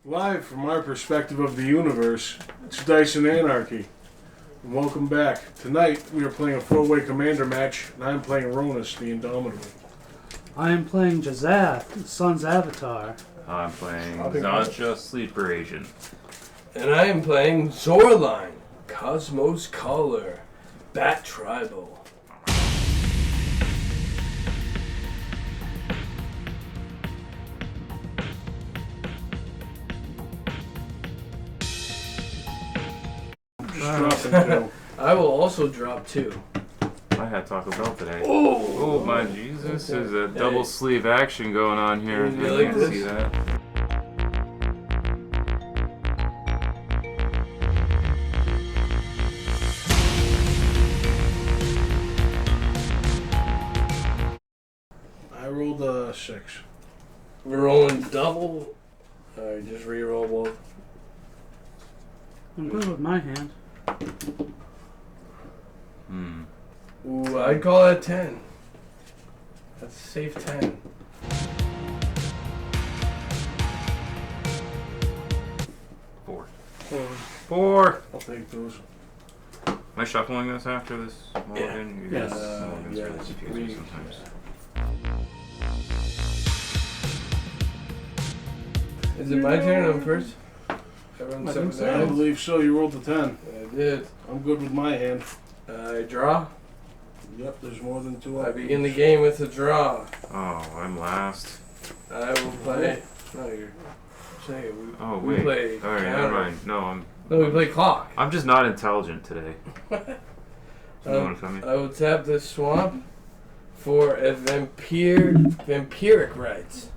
Live from our perspective of the universe, it's Dice and Anarchy. And welcome back. Tonight we are playing a 4-way commander match, and I'm playing Rhonas the Indomitable. I am playing Gishath, the Sun's Avatar. I'm playing Xantcha, Sleeper Agent. And I am playing Zoraline, Cosmos Caller, Bat Tribal. I will also drop 2. I had Taco Bell today. Oh my Jesus, there's a double sleeve action going on here. You I like can this? see that. I rolled a 6. We're rolling double. Alright, just re-roll both. I'm good with my hand. Ooh, I'd call that 10. That's a safe 10. Four. I'll take those. Am I shuffling this after this mulligan? Yes. Mulligan's really Yes, confusing sometimes. Is it my turn? I'm first? Everyone's I think set so. with I their believe so. You rolled a 10. hands? I did. I'm good with my hand. I draw. Yep, there's more than 2 I begin the game with a draw. Oh, I'm last. I will play. No, you're saying Oh we wait. play. Alright, counter. never mind. No, No, we play clock. I'm just not intelligent today. You know what I mean? I will tap this swamp for a vampiric rights.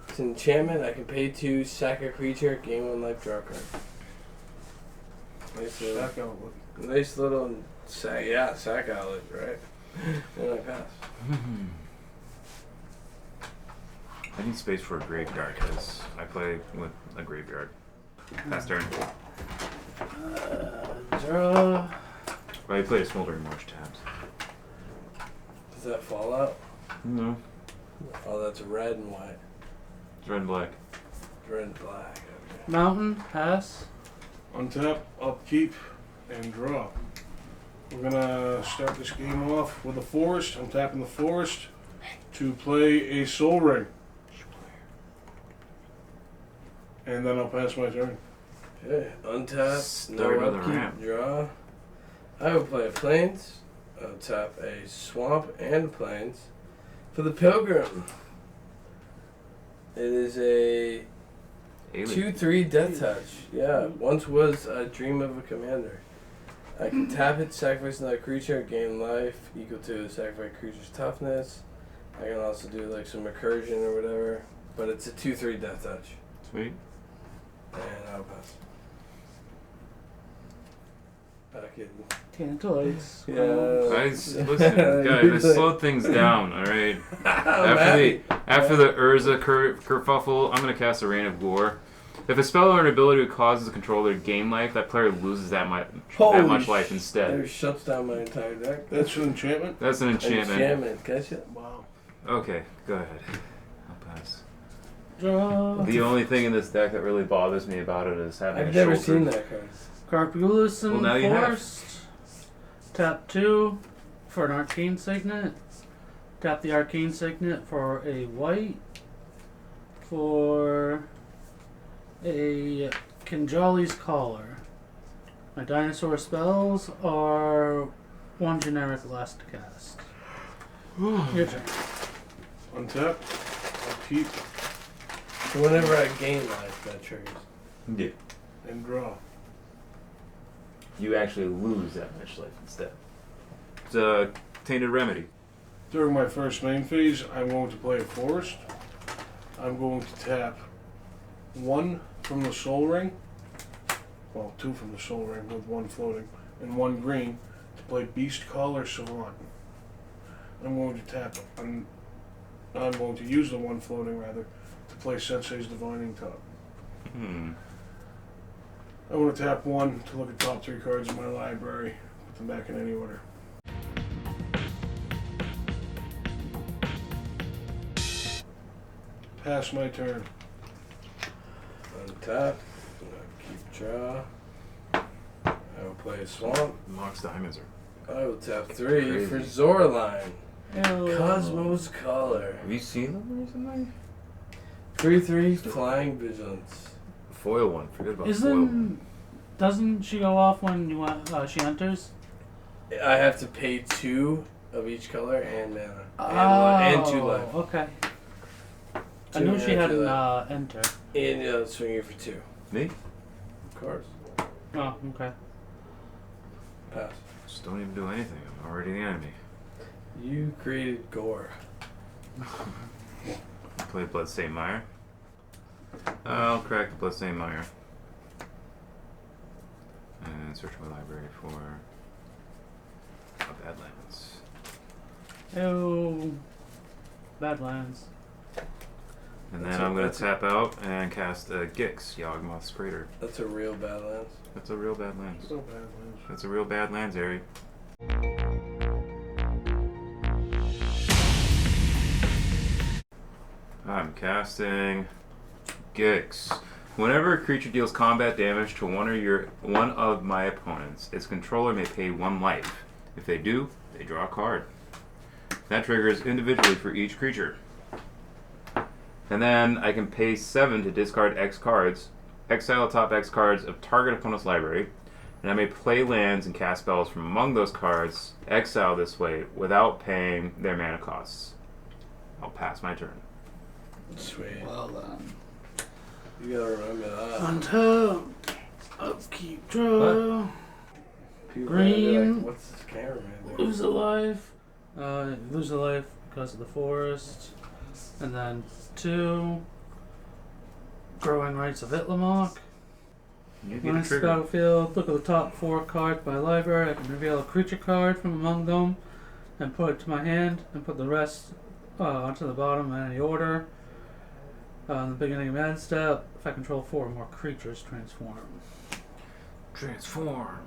It's an enchantment. I can pay 2, sack a creature, gain 1 life, draw a card. Back out. Nice little sack outlet, right? Then I pass. I need space for a graveyard because I play with a graveyard. Pass turn. Draw. Well, I played a Smoldering Marsh tabs. Does that fall out? No. Oh, that's red and white. It's red and black. Red and black. Okay. Mountain, pass. Untap, upkeep, and draw. We're gonna start this game off with a forest. I'm tapping the forest to play a soul ring. And then I'll pass my turn. Okay, untap, Start no of the upkeep, ramp. draw. I will play a plains. I'll tap a swamp and plains for the pilgrim. It is a Alien. 2/3 death touch. Yeah, once was a dream of a commander. I can tap it, sacrifice another creature, gain life equal to the sacrificed creature's toughness. I can also do like some recursion or whatever, but it's a 2/3 death touch. Sweet. And I'll pass. Back in. Tantoids. Listen, guys, I slowed things down, alright? After the Urza kerfuffle, I'm going to cast a Rain of Gore. If a spell or an ability causes the controller to gain life, that player loses that much life instead. That shuts down my entire deck. That's an enchantment? That's an enchantment. Enchantment, gotcha. Wow. Okay, go ahead. I'll pass. Draw. The only thing in this deck that really bothers me about it is having I've a never shoulder. seen that card. Carpulus and Well, now you have. Forest. Tap 2 for an Arcane Signet. Tap the Arcane Signet for a white. For a Kinjali's Collar. My dinosaur spells are 1 generic last cast. Your turn. Untap, upkeep, So whenever I gain life, that triggers. Yeah. and draw. You actually lose that much life instead. It's a Tainted Remedy. During my first main phase, I'm going to play a forest. I'm going to tap 1 from the soul ring. Well, 2 from the soul ring with 1 floating. And 1 green to play Beast Caller Savant. I'm going to use the 1 floating rather to play Sensei's Divining Top. I want to tap 1 to look at top 3 cards in my library. Put them back in any order. Pass my turn. tap. Keep draw. I will play a swamp. Mox diamonds are. I will tap 3 Crazy. for Zoraline. Ew. Cosmos Collar. Have you seen them recently? 3/3 Flying Vigilance. Foil one. Forget about foil one. Doesn't she go off when you she enters? I have to pay 2 of each color and mana. And 2 life. Okay. I 2 knew and she 2 had an life. enter. And swing it for 2. Me? Of course. Oh, okay. Pass. Just don't even do anything. I'm already the enemy. You created gore. Play Bloodstained Mire. I'll crack the Bloodstained Mire. And search my library for Badlands. Ew. Badlands. And then I'm going to tap out and cast a Gix, Yawgmoth's Praetor. That's a real Badlands. That's a real Badlands. So bad, Lance. That's a real Badlands area. I'm casting Gix. Whenever a creature deals combat damage to one of my opponents, its controller may pay 1 life. If they do, they draw a card. That triggers individually for each creature. And then I can pay 7 to discard X cards, exile top X cards of target opponent's library, and I may play lands and cast spells from among those cards, exile this way, without paying their mana costs. I'll pass my turn. Sweet. Well done. You gotta remember that. Untap. Upkeep. Draw. People Green. are like, what's this cameraman doing? Lose a life. Lose a life because of the forest. And then 2. Growing Rights of Itlamok. You When get a it's trigger. battlefield, look at the top 4 cards by library. I can reveal a creature card from among them and put it to my hand and put the rest onto the bottom in any order. In the beginning of end step, if I control 4 or more creatures, transform. Transform.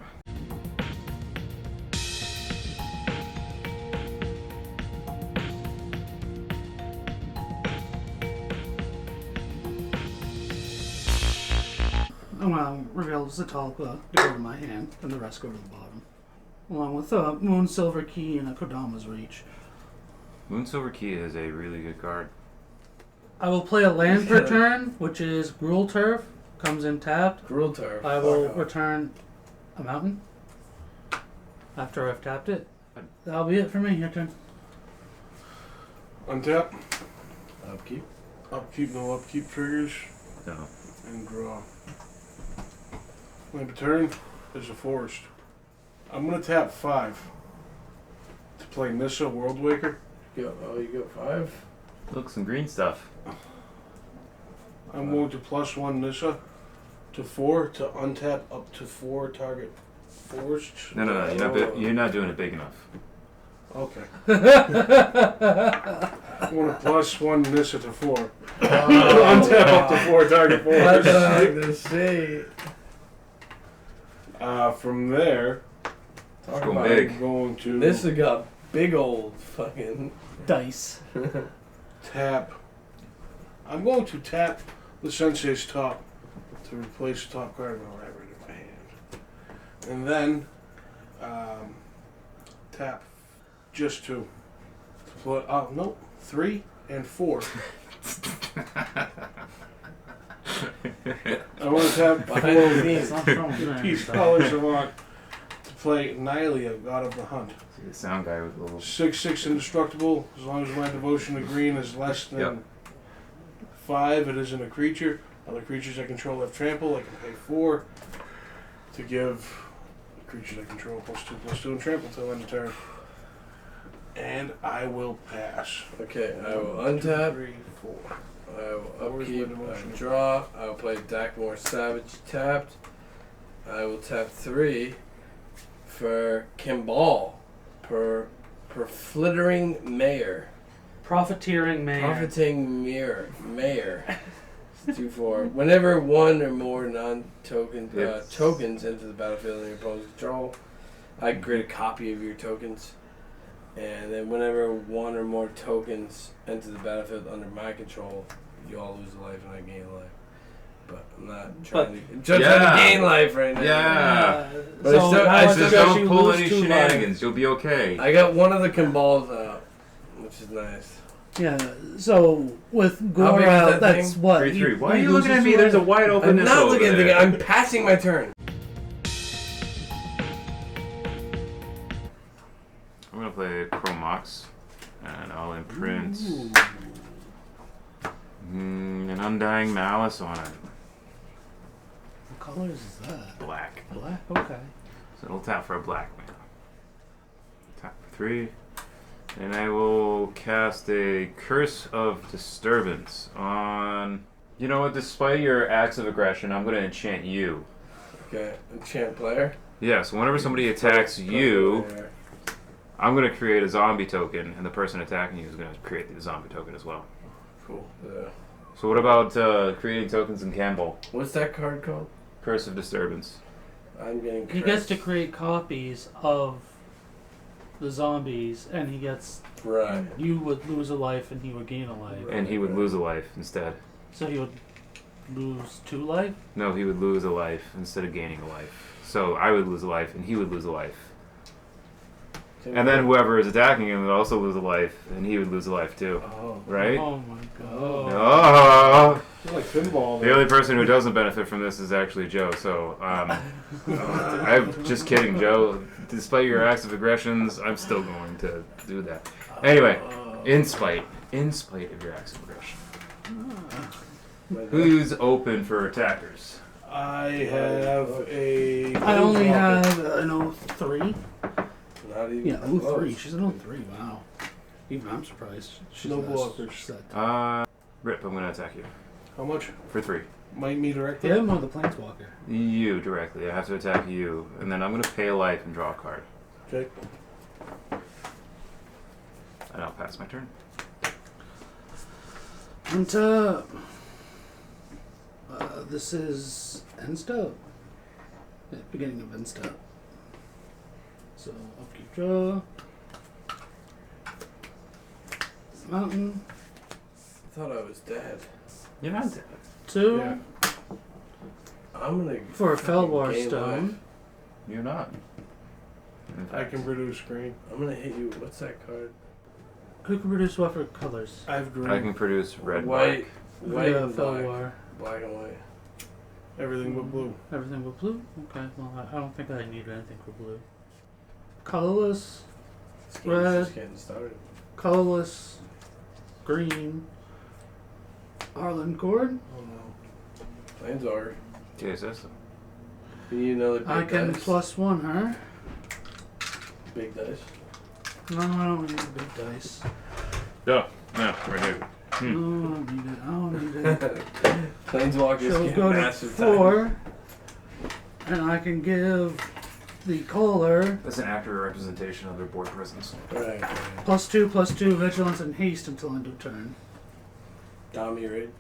I'm going to reveal Zatalpa to go to my hand, and the rest go to the bottom. Along with Moon Silver Key and a Kodama's Reach. Moonsilver Key is a really good card. I will play a land per turn, which is Gruul Turf. Comes in tapped. Gruul Turf. I will return a mountain after I've tapped it. That'll be it for me. Your turn. Untap. Upkeep. Upkeep, no upkeep triggers. No. And draw. My turn is a forest. I'm going to tap 5 to play Nissa World Waker. You go 5. Look, some green stuff. I'm going to +1 Nissa to 4 to untap up to 4 target forests. No, you're not doing it big enough. Okay. I want to +1 Nissa to 4. Untap up to 4 target What the forests. heck to say? From there, Talk Go about big. I'm going to This has got big old fucking Dice. tap. I'm going to tap the Sensei's top to replace the top card of my library in my hand. And then tap just 2 to play. Oh, no, 3 and 4. I want to tap 4 Behind the scenes. It's not throwing there, Peace so. Colors of Rock to play Nylia, God of the Hunt. See the sound guy with a little. 6/6 indestructible. As long as my devotion to green is less than Yep. 5, it isn't a creature. Other creatures I control have trample. I can pay 4 to give creatures I control +2/+2 and trample till end of turn. And I will pass. Okay, I will 1, 2, untap. 3, 4. I will Where's upkeep. my I devotion? will draw. I will play Dakmore Savage tapped. I will tap 3 for Kimball per Flittering Mayor. Profiteering Mayor. Profiting Mayor. 2/4. Whenever 1 or more non-token Yes. tokens enter the battlefield in your opponent's control, I can create a copy of your tokens. And then whenever 1 or more tokens enter the battlefield under my control, you all lose a life and I gain a life. But I'm not trying to gain life right now. Yeah. But I still don't pull any shenanigans. You'll be okay. I got one of the Kimbals out, which is nice. Yeah, so with How Gore big is out, that that's thing? what. 3-3. Why are you looking at me? There's a wide I'm openness not over looking at the there. game. I'm passing my turn. I'm gonna play Chromox, and I'll imprint an Undying Malice on it. What color is that? Black. Black? Okay. So it'll tap for a black mana. Tap for 3. And I will cast a Curse of Disturbance on... You know what? Despite your acts of aggression, I'm going to enchant you. Okay, enchant player. Yeah, so whenever somebody attacks you, I'm going to create a zombie token, and the person attacking you is going to create the zombie token as well. Cool. Yeah. So what about creating tokens in Campbell? What's that card called? Curse of Disturbance. I'm getting cursed. He gets to create copies of the zombies, and he gets... Right. You would lose a life, and he would gain a life. And he would lose a life instead. So he would lose 2 life? No, he would lose a life instead of gaining a life. So I would lose a life, and he would lose a life. And then whoever is attacking him would also lose a life, and he would lose a life too. Oh. Right? Oh my god. Oh! It's like pinball. The only person who doesn't benefit from this is actually Joe, so, I'm just kidding, Joe. Despite your acts of aggressions, I'm still going to do that. Anyway, in spite of your acts of aggression. Who's open for attackers? I have a... I only have an 03. Not even Yeah, close. 03. She's an 03. Wow. Even I'm surprised. She's No that blockers. set. Rip, I'm going to attack you. How much? For 3. Might me directly? Yeah, I'm on the Planeswalker. You directly. I have to attack you, and then I'm going to pay a life and draw a card. Okay. And I'll pass my turn. And this is end step. Yeah, beginning of end step. So upkeep draw. Mountain. I thought I was dead. You're not dead. 2 Yeah. I'm gonna for a fucking Felwar gain stone. life. You're not. In I fact, can produce green. I'm gonna hit you. What's that card? Who can produce what for colors? I have green. I can produce red White, black. white Yeah, and black. Felwar. Black and white. Everything but blue. Everything but blue? Okay, well, I don't think I need anything for blue. Colorless, This game's Red. just getting started. colorless, green, Arlen Cord. Oh no. Planeswalker. TSS. You need another big I can dice. +1 her. Big dice. No, I don't need a big dice. No, right here. No, I don't need it. I don't need it. Planeswalkers So get go to massive 4, and I can give the caller That's an accurate representation of their board presence. Right. +2/+2 vigilance and haste until end of turn. Dami raid.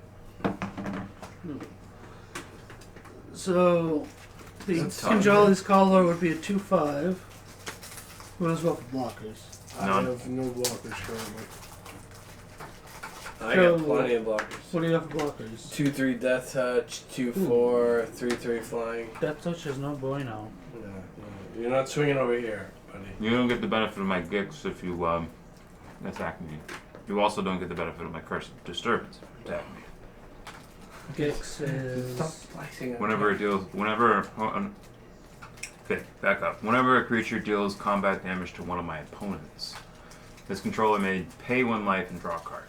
So the That's tough. Kinjali's caller would be a 2/5. What as well for blockers? None. I have no blockers currently. I So- got plenty of blockers. What do you have for blockers? 2/3 death touch, 2/4, 3/3 flying. Death touch is no bueno. No, no, you're not swinging over here, buddy. You don't get the benefit of my Gishth if you attack me. You also don't get the benefit of my Curse of Disturbance if you attack me. Gix Stop is slicing it. Okay, back up. Whenever a creature deals combat damage to one of my opponents, this controller may pay 1 life and draw a card.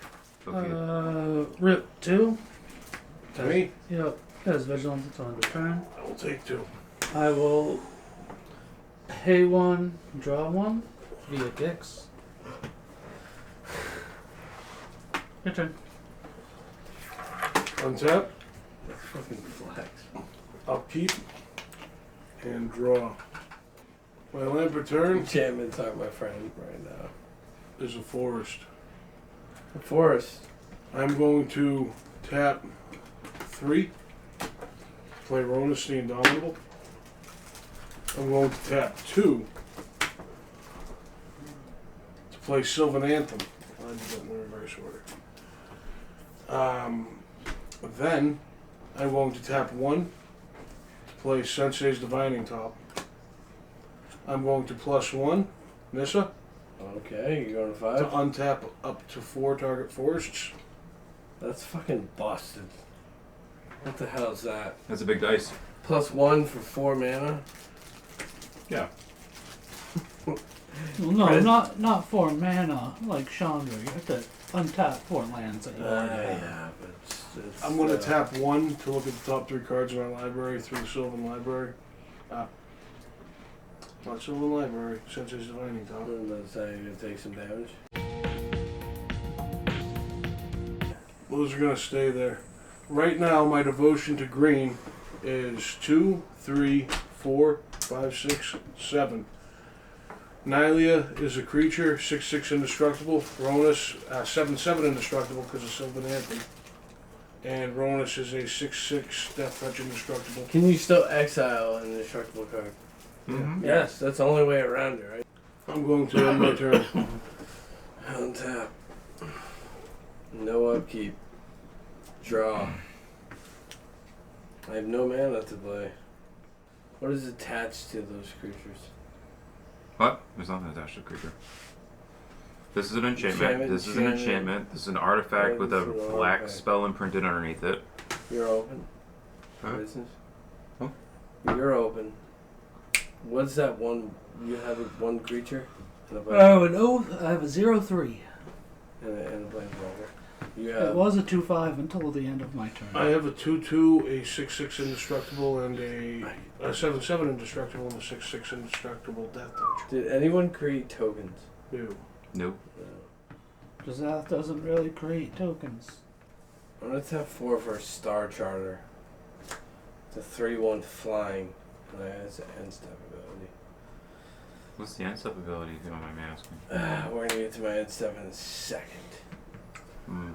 Okay. Rip 2. To me, Yep. Has vigilance until end of turn. I will take 2. I will pay 1, draw 1 via Gix. Your turn. Untap, That's fucking flex. upkeep, and draw. My land per turn Enchantments aren't my friend right now. is a forest. The forest. I'm going to tap 3, play Rhonas the Indomitable. I'm going to tap 2 to play Sylvan Anthem. I did that in the reverse order. Then I'm going to tap 1 to play Sensei's Divining Top. I'm going to +1 Nissa Okay, you're going to to 5? untap up to 4 target forests. That's fucking busted. What the hell is that? That's a big dice. +1 for 4 mana? Yeah. Well, no, Chris? not 4 mana like Chandra. You have to untap 4 lands that you already have. Yeah, but it's I'm going to tap 1 to look at the top 3 cards in my library through the Sylvan Library. Not Sylvan Library, Sensei's Divining Top. That's how you're going to take some damage. Those are going to stay there. Right now, my devotion to green is 2, 3, 4, 5, 6, 7. Nylia is a creature, 6/6 indestructible. Rhonas, 7/7 indestructible because of Sylvan Anthem. And Rhonas is a 6/6 death touch indestructible. Can you still exile an indestructible card? Mm-hmm. Yes, that's the only way around it, right? I'm going to end my turn. Untap. No upkeep. Draw. I have no mana to play. What is attached to those creatures? What? There's nothing attached to the creature. This is an enchantment. Enchantment, This is an enchantment. This is an artifact with a This is an black artifact. spell imprinted underneath it. You're open. Huh? Business. Huh? You're open. What's that one? You have one creature and a Oh, an oath. I have a 0/3. and a planeswalker. You It have was a 2/5 until the end of my turn. I have a 2/2, a 6/6 indestructible, and a 7/7 indestructible, and a 6/6 indestructible death touch. Did anyone create tokens? Ew. Nope. No. Gishath doesn't really create tokens. I'm gonna tap 4 for a Star Charter. It's a 3/1 flying, and it has an end step ability. What's the end step ability, if you don't mind me asking? We're gonna get to my end step in a second.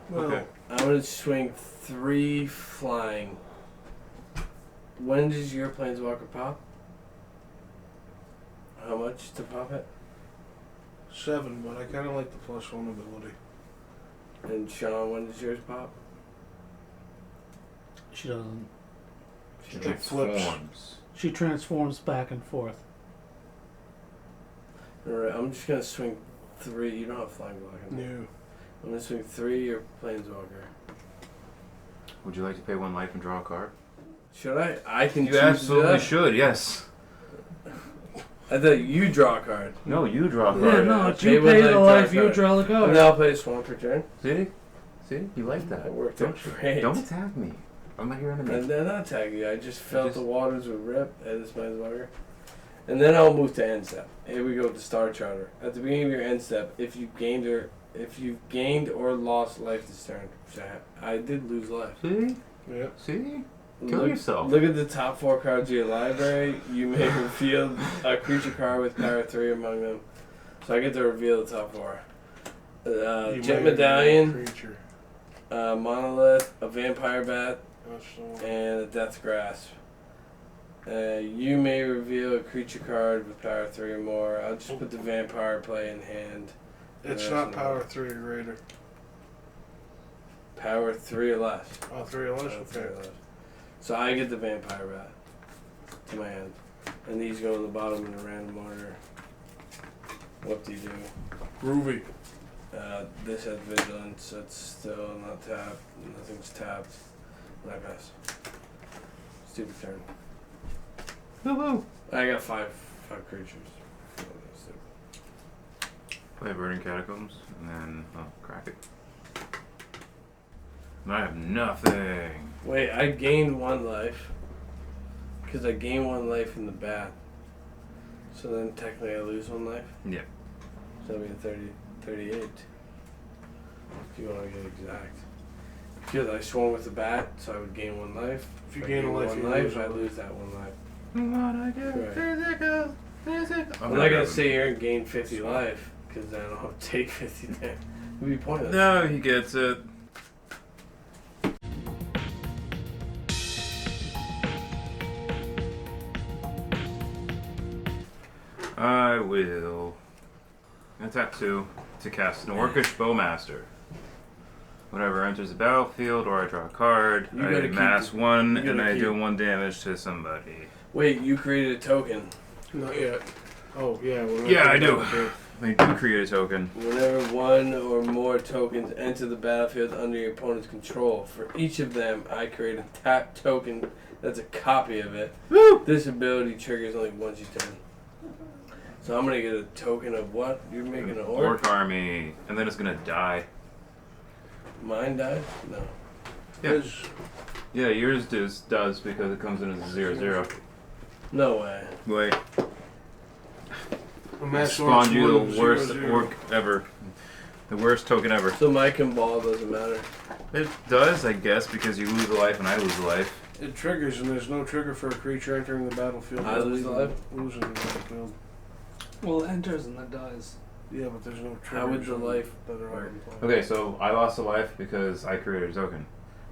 Well, Okay. I'm gonna swing 3 flying. When does your planeswalker pop? How much to pop it? 7, but I kind of like the +1 ability. And Sean, when does yours pop? She doesn't. She It flips. transforms. She transforms back and forth. Alright, I'm just gonna swing 3. You don't have flying block. in there. No. I'm gonna swing 3 your planeswalker. Would you like to pay 1 life and draw a card? Should I? I can You choose to do absolutely that? should, yes. I thought you draw a card. No, you draw a Yeah, card. no, yeah. if you Pay pay one the life, life, draw a you card. draw the And card. then I'll play a swamp per turn. See? See? You like That that. worked Don't, out great. don't attack me. I'm not your enemy. And then I'll tag you. I just felt Just- the waters would rip at this planeswalker. And then I'll move to end step. Here we go to Star Charter. At the beginning of your end step, if you've gained or lost life this turn, which I did lose life. See? Yeah. See? Kill yourself. Look at the top 4 cards of your library. You may reveal a creature card with power 3 among them. So I get to reveal the top 4. You Jet might Medallion, be a creature. Monolith, a Vampire Bat, That's the one. and a Death Grasp. You may reveal a creature card with power 3 or more. I'll just put the Vampire play in hand. It's not power 3 or greater. Power 3 or less. Oh, 3 or less? Power 3 or Okay. less. So I get the Vampire Bat to my hand. And these go on the bottom in a random order. What do you do? Groovy. This has Vigilance. It's still not tapped. Nothing's tapped. And I pass. Stupid turn. Woo-hoo. I got five creatures. Play Burning Catacombs, and then, crack it. And I have nothing. Wait, I gained 1 life. Because I gained 1 life in the bat. So then technically I lose 1 life? Yeah. So that'd be 38. If you want to get exact. Because I swung with the bat, so I would gain 1 life. If you I gain a life, 1 you life, lose I a life. lose that 1 life. Wanna get Right. physical. I'm not gonna sit here and gain 50 life, because then I'll take 50 damage. It would be pointless. No, he gets it. I will attack 2 to cast an Orcish Bowmaster. Whenever enters the battlefield or I draw a card, You I gotta mass keep- one you and gotta I do keep- 1 damage to somebody. Wait, you created a token. Not yet. Oh, yeah. Yeah, I do. I do create a token. Whenever one or more tokens enter the battlefield under your opponent's control, for each of them, I create a tap token that's a copy of it. Woo! This ability triggers only once you turn. So I'm gonna get a token of what? You're making an orc? Orc army. And then it's gonna die. Mine died? No. Yeah. Yeah, yours does because it comes in as a 0/0. No way. Wait. A mass Spawned you orc the worst 1/0/0. orc ever. The worst token ever. So my ball doesn't matter. It does, I guess, because you lose a life and I lose a life. It triggers, and there's no trigger for a creature entering the battlefield. I lose a life? Losing the battlefield. Well, it enters and then dies. Yeah, but there's no triggers. How would the life that are work? on play. Okay, so I lost a life because I created a token.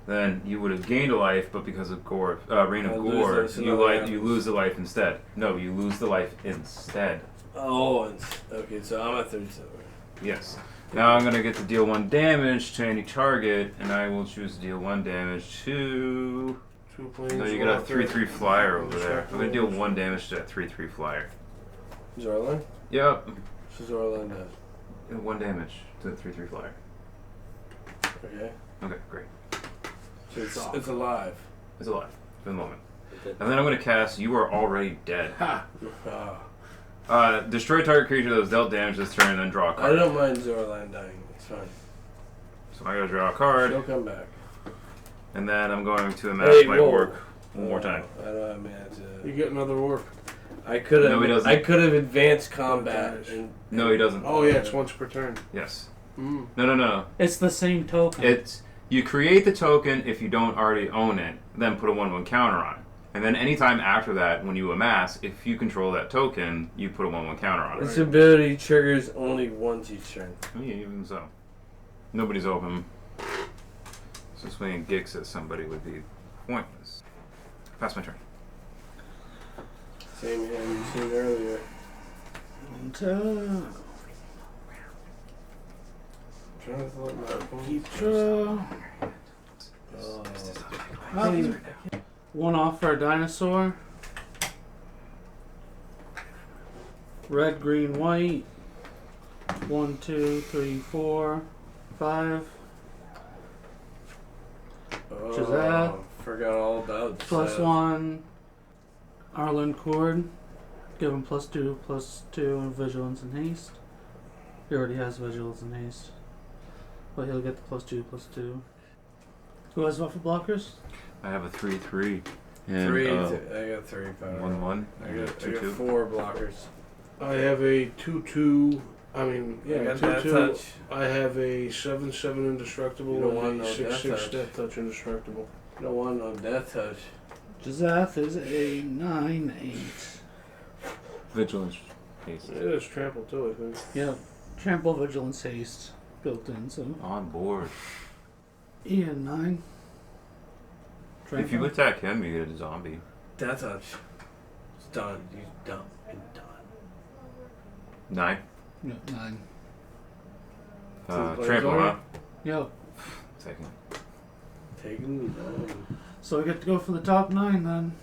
Then you would have gained a life, but because of Reign I of lose Gore, this and you nothing you happens. lose the life instead. No, you lose the life instead. Oh, okay, so I'm at 37. Yes. Now I'm gonna get to deal 1 damage to any target, and I will choose to deal 1 damage to. 2 planes. No, you got a 3/3 flyer over there. I'm gonna deal 1 damage to that 3/3 flyer. Zoraline? Yep. So Zoraline does. 1 damage to the 3/3 flyer. Okay. Okay, great. So it's alive. It's alive for the moment. And then I'm gonna cast You Are Already Dead. Ha! Oh. Destroy target creature that was dealt damage this turn, and then draw a I card. don't mind Zoraline dying. It's fine. So I gotta draw a card, She'll come back. and then I'm going to amass Hey, my whoa. orc one more time. I don't have mana to. You get another orc. I could have. No, he doesn't. I could have advanced combat. And, No, he doesn't. Oh, yeah, it's once per turn. Yes. Mm. No. It's the same token. It's you create the token if you don't already own it, then put a 1/1 counter on it. And then anytime after that, when you amass, if you control that token, you put a 1/1 counter on it. This ability triggers only once each turn. Yeah, even so. Nobody's open. So swinging Gishth at somebody would be pointless. Pass my turn. Same hand you seen earlier. Trying to let my opponent- Keep draw. Oh. 1 off for a dinosaur. Red, green, white. 1, 2, 3, 4, 5. Gishath. Forgot all about Plus Gishath. 1. Arlen Cord. Give him +2/+2 in vigilance and haste. He already has vigilance and haste. But he'll get the +2/+2. Who has buffer blockers? I have a 3/3. And, 3. I got 3 power. 1/1. I and a got 2/2. 4 blockers. I have a 2/2. I mean, Yeah, yeah, got that 2/2. touch. I have a 7/7 indestructible You don't want and no a 6/6 death touch. death touch indestructible. No one on death touch. Gishath is a 9/8. Vigilance. Haste. It is trample too, I think. Yep. Trample, vigilance, haste built in. So On board. Ian 9. If you attack him, you get a zombie. Death touch. It's done. He's done and done. 9. Yep, 9. Trample, huh? Yep. Second. Taking the 9. So I get to go for the top 9 then.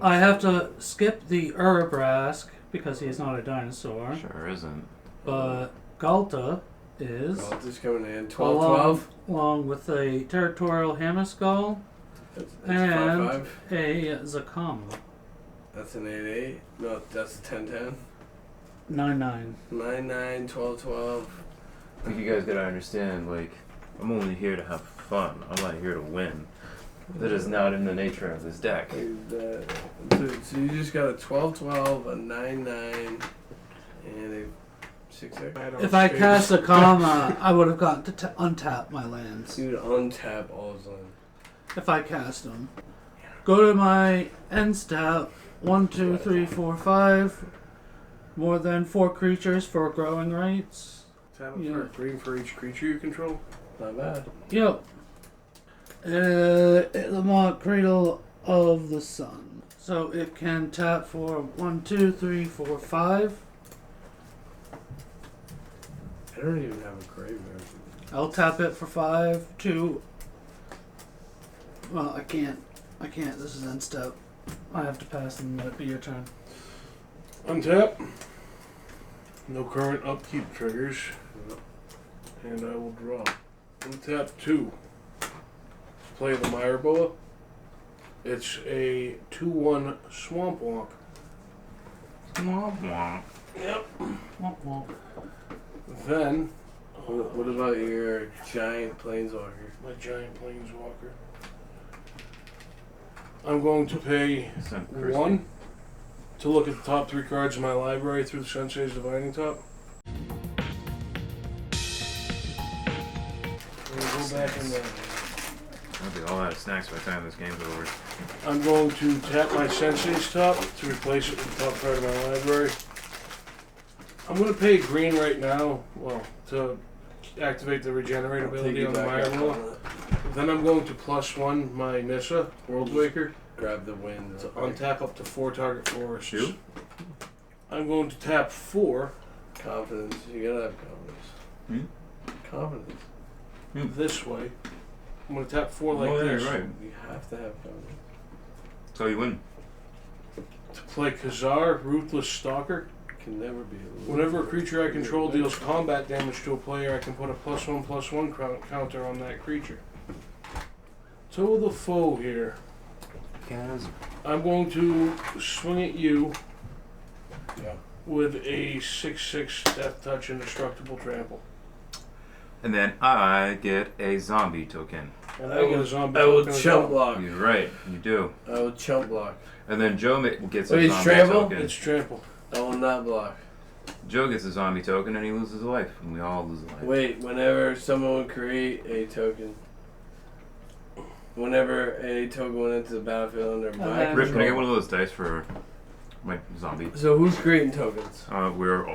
I have to skip the Urabrask because he is not a dinosaur. Sure isn't. But Galta is Oh, this coming in. 12-12. along with a territorial hammer-skull That's and 5-5. a Zakama. That's an 8-8. No, that's a 10-10. 9/9. 9-9, 12-12. I think you guys gotta understand, like, I'm only here to have fun. I'm not here to win. That is not in the nature of this deck. So you just got a 12-12, a 9-9, and a 6-6. If I cast a Zakama, I would have gotten to untap my lands. You'd untap all his lands. If I cast them. Go to my end step. 1, 2, 3, 4, 5. More than 4 creatures for growing rights. Tap Yeah. for green for each creature you control. Not bad. Yep. The Cradle of the Sun. So it can tap for 1, 2, 3, 4, 5. I don't even have a graveyard. I'll tap it for 5, 2. Well, I can't. This is end step. I have to pass and let it be your turn. Untap. No current upkeep triggers. And I will draw. Untap 2. Play the Mire Boa. It's a 2/1 Swamp Walk. Womp womp. Yep. Womp womp. Then, What about your giant planeswalker? my giant planeswalker. I'm going to pay Some crispy. 1 to look at the top 3 cards in my library through the Sensei's Dividing Top. We'll go back in there. I'll be all out of snacks by the time this game's over. I'm going to tap my Sensei's Top to replace it with the top card of my library. I'm going to pay green right now, well, to activate the regenerate ability on the Mire Boa. Then I'm going to +1 my Nissa, World Waker, Grab the wind. to untap up to 4 target forests. Shoot. I'm going to tap 4 Confidence. You gotta have confidence. Confidence. this way. I'm going to tap 4 like Oh, yeah, this right. You have to have confidence. That's how you win. to play Khazar, Ruthless Stalker. Can never be a loser. Whenever a creature I control deals combat damage to a player, I can put a +1/+1 counter on that creature. To the foe here. I'm going to swing at you Yeah. with a 6/6 Death Touch Indestructible Trample. And then I get a zombie token. And I get a zombie I will token as chump well. block. You're right, you do. I will chump block. And then Joe gets a Wait, it's zombie trample? token. It's trample. I will not block. Joe gets a zombie token and he loses a life, and we all lose a life. Wait, whenever someone would create a token, whenever a token went into the battlefield under my Rip, can I get control. one of those dice for my zombie? So who's creating tokens? We're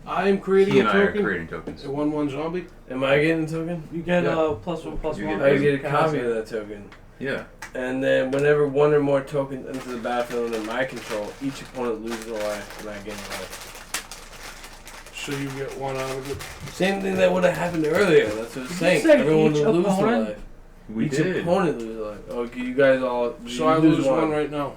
I am creating he a and I are token. creating tokens. A 1/1 zombie. Am I getting a token? You get Yeah. a +1/+1. You get I As get a copy of that token. Yeah. And then whenever one or more tokens enter the battlefield under my control, each opponent loses a life and I gain a life. So you get 1 out of it. Same thing that would have happened earlier. That's what I'm saying. say Everyone each would lose a opponent? life. We each did. opponent loses a life. Okay, you guys all. So you I lose 1 right now.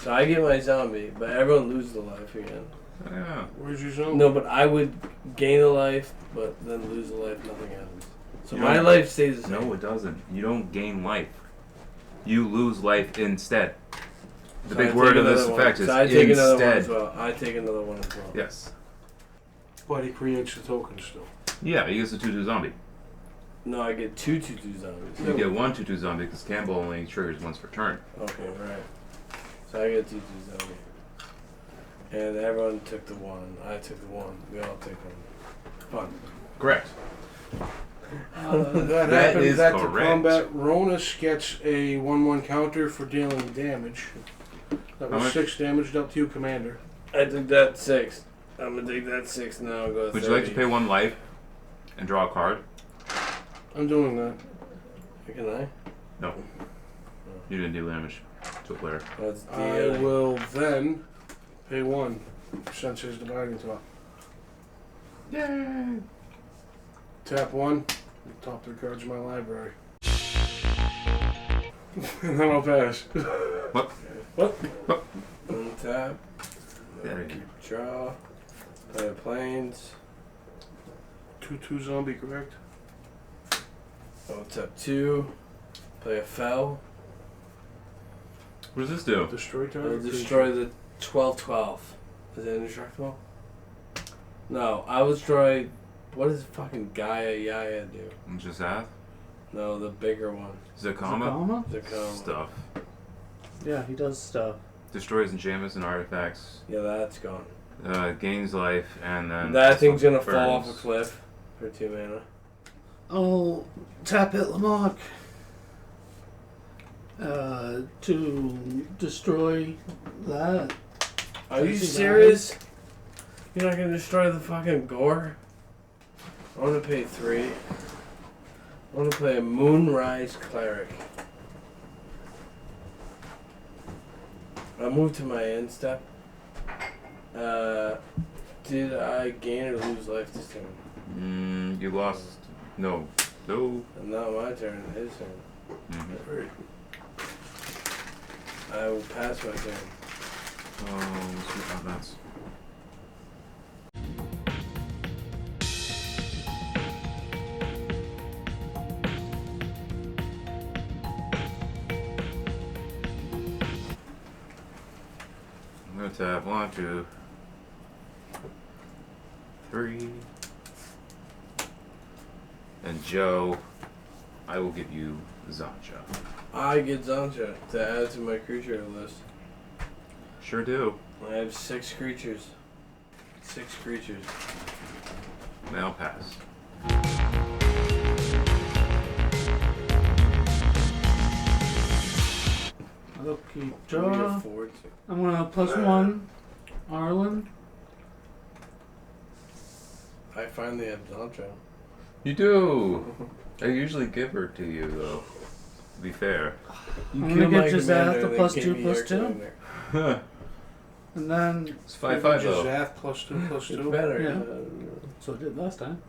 So I get my zombie, but everyone loses a life again. Yeah. Where's your zombie? No, but I would gain a life, but then lose a life. Nothing happens. So You my don't- life stays the same. No, it doesn't. You don't gain life. You lose life instead. The So I big take word of this another one. effect is So I take another one instead. as well. I take another one as well. Yes. But he creates the token still. Yeah, he gets a 2/2 zombie. No, I get two zombies. You get 1/2 zombie because Campbell only triggers once per turn. Okay, right. So I get 2 zombie. And everyone took the 1. I took the 1. We all took 1. Fun. Correct. That That happens. is That to correct. combat, Rhonas gets a 1/1 counter for dealing damage. That How was much? 6 damage dealt to you, Commander. I took that 6. I'm gonna take that 6 now and go to Would 30. you like to pay 1 life and draw a card? I'm doing that. Can I? No. You didn't deal damage to a player. That's I will then pay 1 since his dividing top. Yay! Tap 1, top 3 cards in my library. And then I'll pass. Untap. Yeah. Draw. Play the planes. 2/2 zombie, correct? I'll tap 2. Play a fell. What does this do? Destroy I'll target. destroy the 12/12. Is that indestructible? No, I will destroy. What does fucking Gaia Yaya do? Gishath? No, the bigger one. Zakama? Zakama? Zakama. Stuff. Yeah, he does stuff. Destroys enchantments and artifacts. Yeah, that's gone. Gains life and then... That thing's gonna burns. fall off a cliff for 2 mana. I'll tap it, Lamont. To destroy that. Are you Fancy serious? You're not gonna destroy the fucking gore? I wanna pay 3. I wanna play a Moonrise Cleric. I moved to my end step. Did I gain or lose life this turn? You lost. No. No. Not my turn, his turn. Mm-hmm. I will pass my turn. Let's see how that's. I'm gonna tap 1, 2, 3. And Joe, I will give you Xantcha. I get Xantcha to add to my creature list. Sure do. I have 6 creatures. 6 creatures. Now pass. Okay, Can we draw. afford to? I'm gonna +1 Arlen. I finally have Xantcha. You do. I usually give her to you, though. To be fair. You I'm kill gonna my get Gishath commander, the then +2, give me your +2. commander. And then, It's 5/5 though. Gishath +2/+2. It's better. Yeah. so I did last time.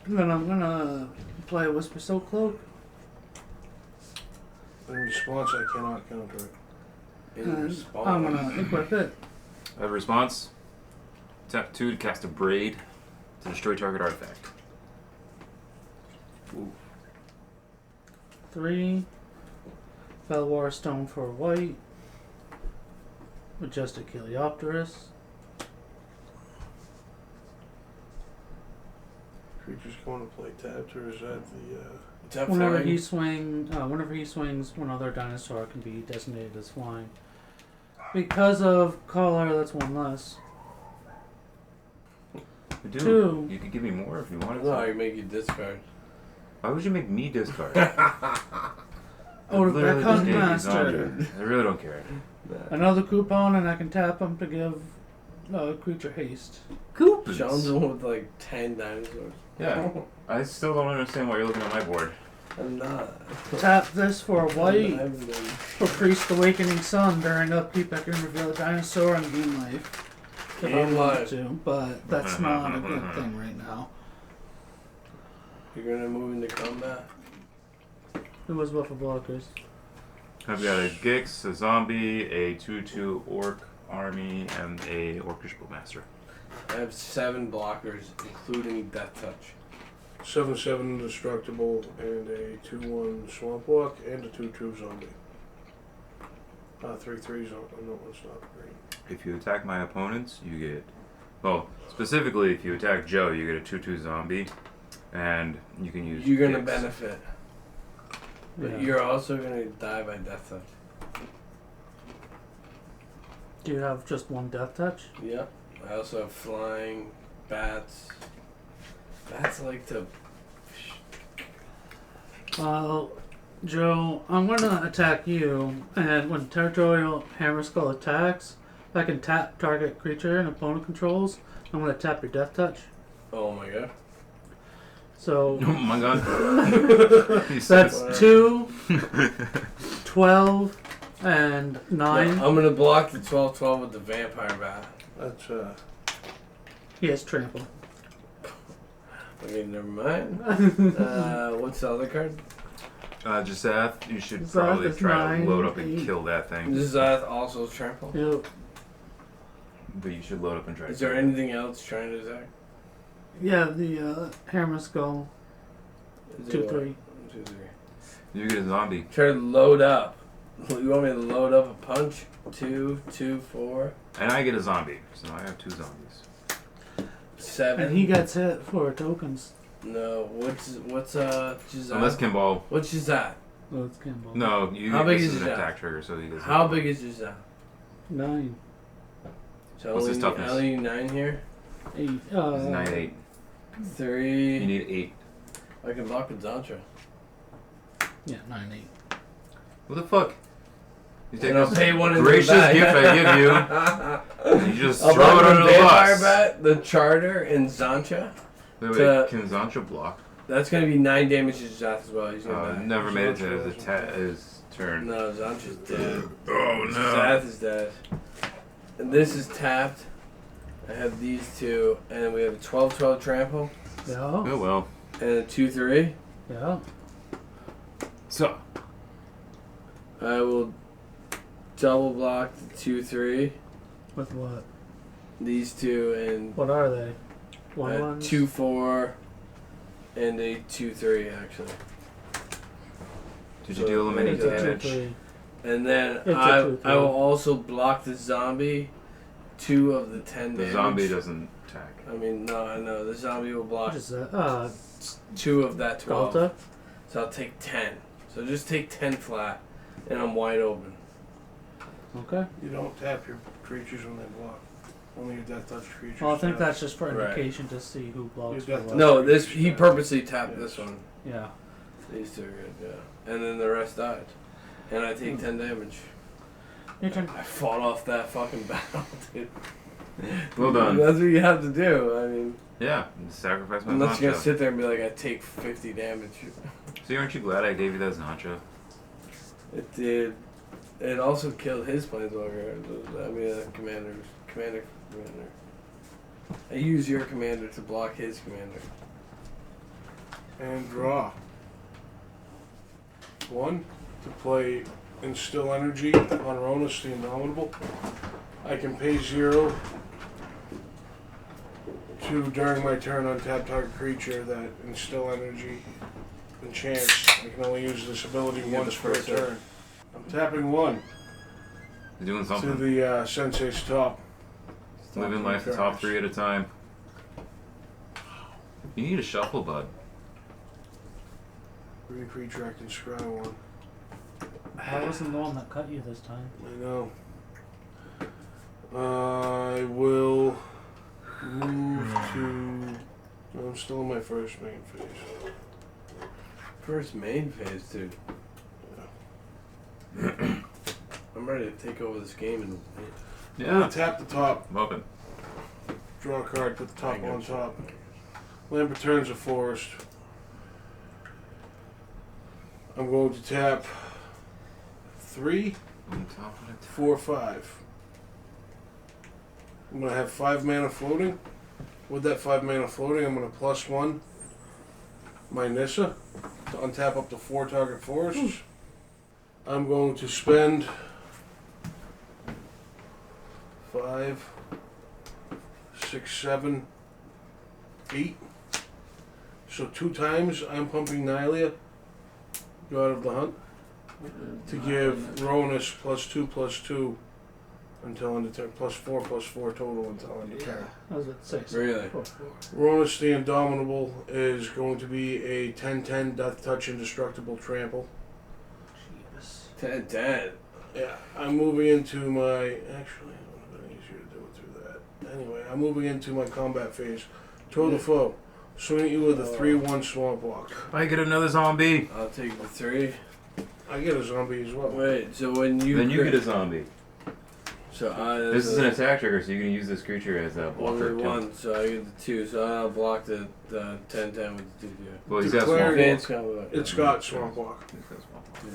And then I'm gonna play Whisper Silk Cloak. In response, I cannot counter it. In And response. I'm gonna equip it. I have a response. Tap 2 to cast a Braid to destroy target artifact. Ooh. 3 Felwar Stone for white. Majestic Heliopterus. Creatures going to play tapped, or is that the? Tap Whenever flying. whenever he swings, one other dinosaur can be designated as flying. Because of Collar, that's 1 less. You do. 2. You could give me more if you wanted No, to. I make you discard. Why would you make me discard? Oh, Literally that comes just gave you master. Xantcha. I really don't care. Another coupon, and I can tap him to give creature haste. Coupons. Sean's the one with like 10 dinosaurs. Yeah. I still don't understand why you're looking at my board. I'm not. Tap this for a white. I haven't done. For Priest Awakening Sun, during upkeep I can reveal a dinosaur and gain life. If I Gain want life. to, but that's not a good thing right now. You're gonna move into combat? It was what for blockers. I've got a Gix, a zombie, a 2/2 orc army, and a orcish bowmaster. I have 7 blockers, including Death Touch. 7/7 indestructible and a 2/1 swamp walk and a 2/2 zombie. 3/3 zombie. No, it's not green. If you attack my opponents, you get... Well, specifically, if you attack Joe, you get a 2/2 zombie, and you can use You're gonna Gix. benefit. But Yeah. you're also gonna die by Death Touch. Do you have just 1 death touch? Yep. I also have flying, bats. Bats like to... Well, Joe, I'm gonna attack you, and when Territorial Hammer Skull attacks, I can tap target creature and opponent controls. I'm gonna tap your death touch. Oh my god. Oh So my god. that's 2, 12, and 9. No, I'm gonna block the 12/12 with the vampire bat. That's He has trample. Okay, never mind. What's the other card? Gishath, you should Gishath probably is try 9, to load up 8. and kill that thing. Is that also trample? Yep. But you should load up and try Is to there kill it. anything else trying to attack? Yeah, the Hammer Skull. Is 2, it 3. 1, 2, 3. You get a zombie. Try to load up. You want me to load up a punch? 2, 2, 4, And I get a zombie. So now I have 2 zombies. 7. And he gets hit for tokens. No, what's Gishath? Unless Kimball. What's Gishath? Oh, it's Campbell. No, you How big this is is an Gishath? attack trigger, so he doesn't. How big is Gishath? 9. So What's his I toughness? only need 9 here. 8. He's 9/8. 3. You need 8. I can block with Xantcha. Yeah, 9, 8. What the fuck? You take And I'll this pay one in gracious the back. gift I give you, and you just I'll throw block it the under the vampire bus. bat, the charter, and Xantcha. Wait, to- can Xantcha block? That's gonna be 9 damage to Gishath as well. He's gonna die. Never made it to Xantcha his, doesn't his turn. No, Xantcha's dead. Oh no. Gishath is dead. And this is tapped. I have these two, and we have a 12/12 trample Yeah. Oh well. and a 2/3. Yeah. So. I will double block the 2/3. With what? These two and What are they? One a ones? 2/4 and a 2/3 actually. Did you deal them any It's a damage? 2/3. And then It's a I 2/3. will also block the zombie 2 of the 10 The damage. zombie doesn't attack. I mean, no, I know. The zombie will block What is that? 2 of that 12. Delta? So I'll take 10. So just take 10 flat, and I'm wide open. Okay. You don't tap your creatures when they block. Only your death touch creatures. Well, I think tap. that's just for Right. indication to see who blocks Your for death what. No, this he purposely tapped this one. Yeah. These two are good, yeah. And then the rest died. And I take 10 damage. Your turn. I fought off that fucking battle, dude. Well done. That's what you have to do. I mean, Yeah. Sacrifice my unless you're Xantcha. gonna sit there and be like, I take 50 damage. So aren't you glad I gave you that Xantcha? It did. It also killed his planeswalker. I mean, commander. I use your commander to block his commander. And draw. 1 to play Instill Energy on Rhonas the Indomitable. I can pay 0 to, during my turn, untap target creature that Instill Energy enchants. I can only use this ability You get once the per first turn. I'm tapping 1 You're doing to something. the Sensei's top. Living life the top 3 at a time. You need a shuffle, bud. Green creature, I can scry 1. I wasn't the one that cut you this time. I know. I will move to. I'm still in my first main phase. First main phase, dude. I'm ready to take over this game and Yeah. Tap the top, I'm open. draw a card, put the top I got on you. top. Land returns a forest. I'm going to tap 3, On top of it. 4, 5. I'm going to have 5 mana floating. With that 5 mana floating, I'm going to +1 my Nissa to untap up to 4 target forests. I'm going to spend 5, 6, 7, 8. So 2 times I'm pumping Nylea, go out of the hunt, to give Rhonas +2/+2 until end of turn, +4/+4 total until end of turn. I was at 6. Really? 4. Rhonas the Indomitable is going to be a 10/10 Death Touch Indestructible Trample. Jeez. 10/10. Yeah, I'm moving into my. Actually, it would have been easier to do it through that. Anyway, I'm moving into my combat phase. Total foe. Swing at you with a 3/1 Swamp Walk. I get another zombie. I'll take the 3. I get a zombie as well. Wait, so when you Then you get a zombie. So This is an attack trigger, so you can use this creature as a blocker only too. 1, so I get the 2. So I'll block the 10/10 with the 2. Well, he's got Declare- small. It's got It's got Swamp Walk.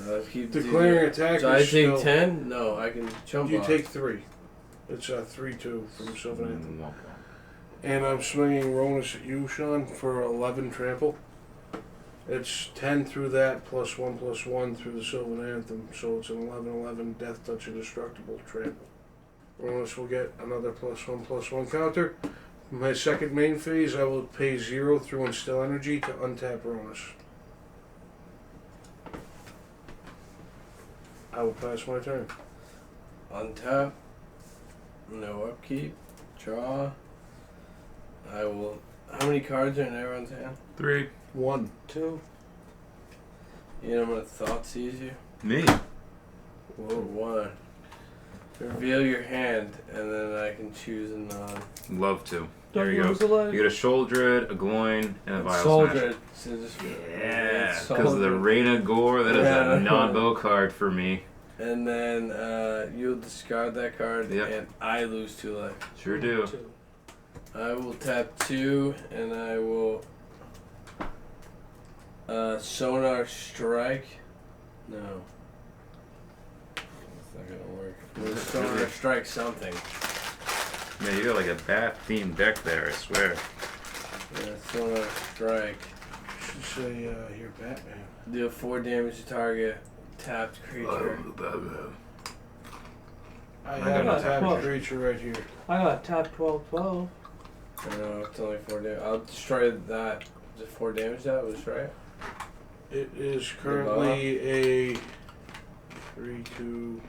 I'll keep the 2. Declaring attack So I is take still. 10? No, I can jump You off. take 3. It's a 3/2 from Sylvan Anthem. Mm, And I'm swinging Rhonas at you, Sean, for 11 trample. It's 10 through that, +1/+1 through the Sylvan Anthem, so it's an 11/11 Death Touch Indestructible trample. Rhonas will get another +1/+1 counter. My second main phase, I will pay 0 through Instill Energy to untap Rhonas. I will pass my turn. Untap. No upkeep. Draw. I will. How many cards are in everyone's hand? 3. 1. 2. You know what thought sees you? Me. Whoa, 1. Reveal your hand, and then I can choose a non. Love to. Don't There you lose go. a life. You get a Sholdred, a Gloin, and a Vile Soldier. Smash. So just Yeah, it's because of the Soldier. Rhonas Gore, that is Yeah. a non-bow card for me. And then you'll discard that card, Yep. and I lose 2 life. Sure do. 2. I will tap 2, and I will Sonar Strike. No. It's not gonna work. I'm gonna Sonar Strike something. Man, you got like a bat-themed deck there, I swear. Yeah, Sonar Strike. Should say, here, Batman. Deal 4 damage to target tapped creature. I got have a a tapped 12. creature right here. I got tap 12/12. I know, it's only 4 damage. I'll destroy that. Is it 4 damage that was right? It is currently a 3/2.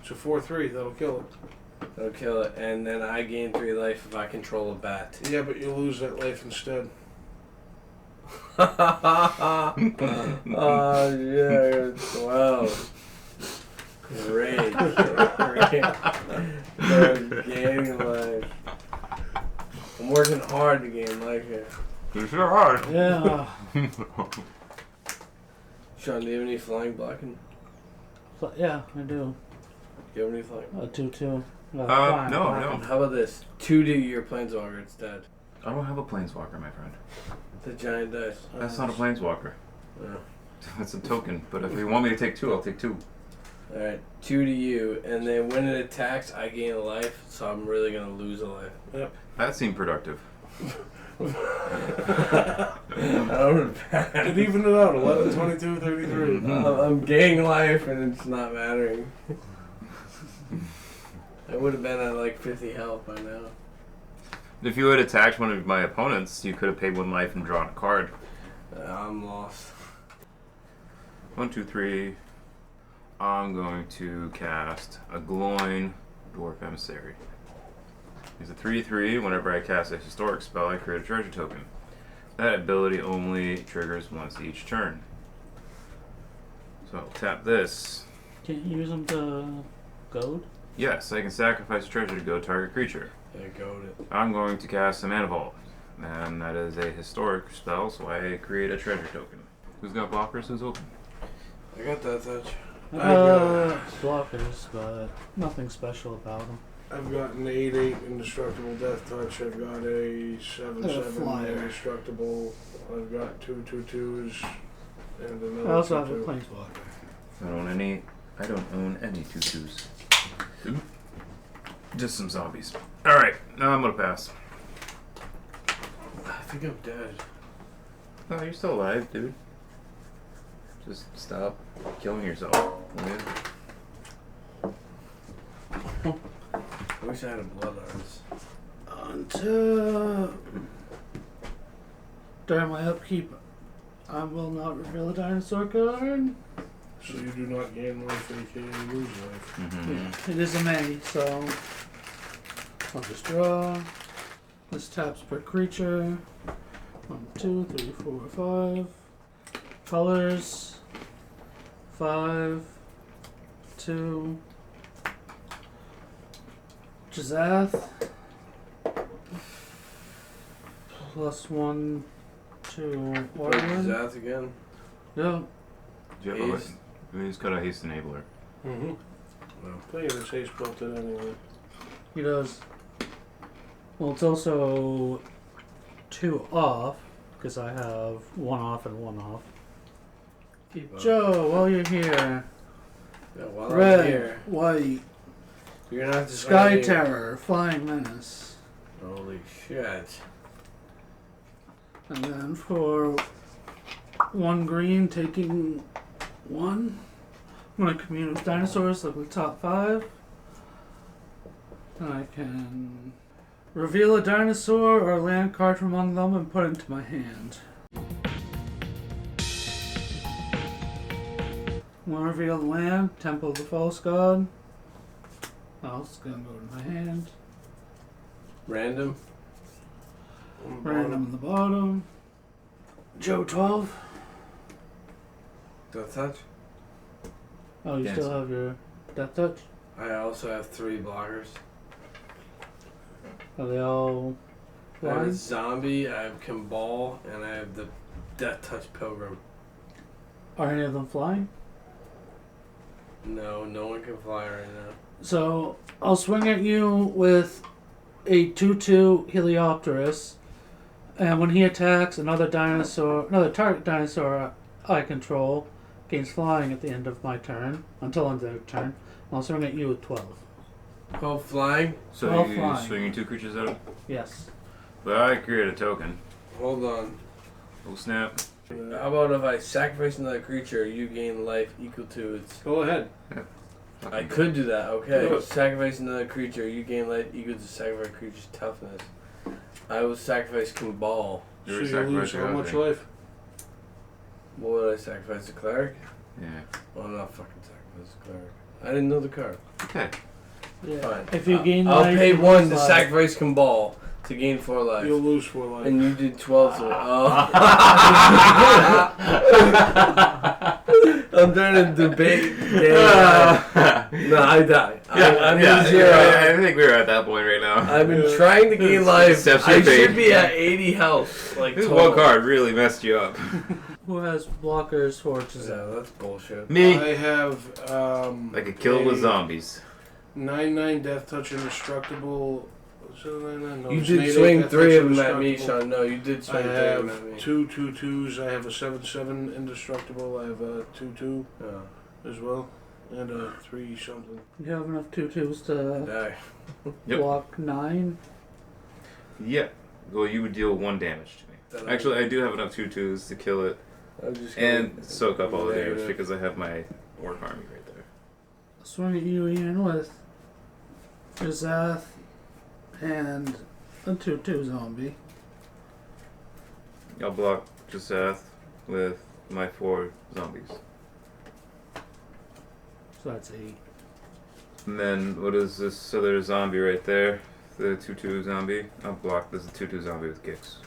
It's a 4/3. That'll kill it. That'll kill it. And then I gain 3 life if I control a bat. Yeah, but you lose that life instead. Oh, yeah, 12. Great. Great. Gaining life. I'm working hard to gain life here. You sure are. Yeah. Sean, do you have any flying blocking? So, yeah, I do. Do you have any flying? 2/2. No. How about this? 2 to your planeswalker, it's dead. I don't have a planeswalker, my friend. The giant dice. That's not a planeswalker. Yeah. That's a token. But if you want me to take 2, I'll take 2. Alright, 2 to you, and then when it attacks, I gain a life, so I'm really gonna lose a life. Yep. That seemed productive. I don't It evened it out. 11, 22, 33. I'm gaining life, and it's not mattering. I would have been at like 50 health by now. If you had attacked one of my opponents, you could have paid 1 life and drawn a card. I'm lost. 1, 2, 3. I'm going to cast a Gloin Dwarf Emissary. He's a 3/3. Whenever I cast a historic spell, I create a treasure token. That ability only triggers once each turn. So I'll tap this. Can't you use them to goad? Yes, I can sacrifice a treasure to go target creature. Yeah, goat it. I'm going to cast a Mana Vault. And that is a historic spell, so I create a treasure token. Who's got blockers? Who's open? I got that touch. Blockers, but nothing special about them. I've got an 8/8 indestructible death touch. I've got a 7/7 flyer. indestructible. I've got 2 2/2s and another. I also have a 2/2. planeswalker. I don't own any 2/2s. Just some zombies. Alright, now I'm gonna pass. I think I'm dead. Oh, you're still alive, dude. Just stop killing yourself. Okay? I wish I had a blood artist. Until during my upkeep, I will not reveal a dinosaur card. So you do not gain life, aka lose life. Mm-hmm. It is a May, so I'll just draw. This taps per creature. 1, 2, 3, 4, 5. Colors. 5, 2. Gishath. +1 to What is Waterland. that again? Yeah. Haste. He's got a haste enabler. Mm-hmm. Well, I think it's haste built in anyway. He does. Well, it's also 2 off, because I have 1 off and 1 off. keep up. Joe, while you're here, Yeah, while red, I'm here, white, you're gonna have to Sky find me- Terror, Flying Menace. Holy shit. And then for 1 green, taking 1, I'm going to commune with dinosaurs, look at the top 5. And I can reveal a dinosaur or a land card from among them and put it into my hand. I'm going to reveal the land, Temple of the False God. Oh, it's going to go to my hand. Random. Random in the bottom. Joe 12. Death touch. Oh, you Yes. still have your Death Touch? I also have 3 blockers. Are they all I have a flying? zombie, I have Kimball, and I have the Death Touch Pilgrim. Are any of them flying? No, no one can fly right now. So I'll swing at you with a 2/2 Heliopterus, and when he attacks another target dinosaur I control gains flying at the end of my turn until end of their turn. I'll swing at you with 12. Oh, flying? So Well, you fine. swinging 2 creatures at him? Yes. Well, I create a token. Hold on. Oh snap. How about if I sacrifice another creature, you gain life equal to its... Go ahead. I could do that, okay. Do it. Sacrifice another creature, you gain life equal to sacrifice creature's toughness. I will sacrifice Cabal. So You're you lose sacrificing how much everything. life? What would I sacrifice? The cleric? Yeah. Well, I'm not fucking sacrifice the cleric. I didn't know the card. Okay. Yeah. Fine. If you gain I'll life, pay you 1 lose to life. sacrifice Cabal to gain 4 life. You'll lose 4 life. And you did 12 to oh. I'm trying to debate. No, I die. I'm yeah, in 0. I think we're at that point right now. I've been trying to gain life. Except I your fate. should be at 80 health. Like This total. one card really messed you up. Who has blockers for Gishath? Yeah, that's bullshit. Me. I have I could kill with a zombies. 9/9 Death Touch Indestructible. Was it 9/9? No, You it's did 8/8 swing Death 3 Touch of them at me, Indestructible. Sean. No, you did I swing 3 of them at have me. 2 2/2s. I have a 7/7 Indestructible. I have a 2/2 Yeah. as well, and a 3 something. You have enough 2/2s to Die. Yep. block 9. Yeah. Well, you would deal 1 damage to me. Actually, I do have enough 2/2s to kill it I'm just and going- soak up all the damage Negative. because I have my orc army right there. Swing at you again with Gishath and a 2/2 zombie. I'll block Gishath with my 4 zombies. So that's 8. And then what is this? So there's a zombie right there. The 2/2 zombie. I'll block this 2/2 zombie with Gishth.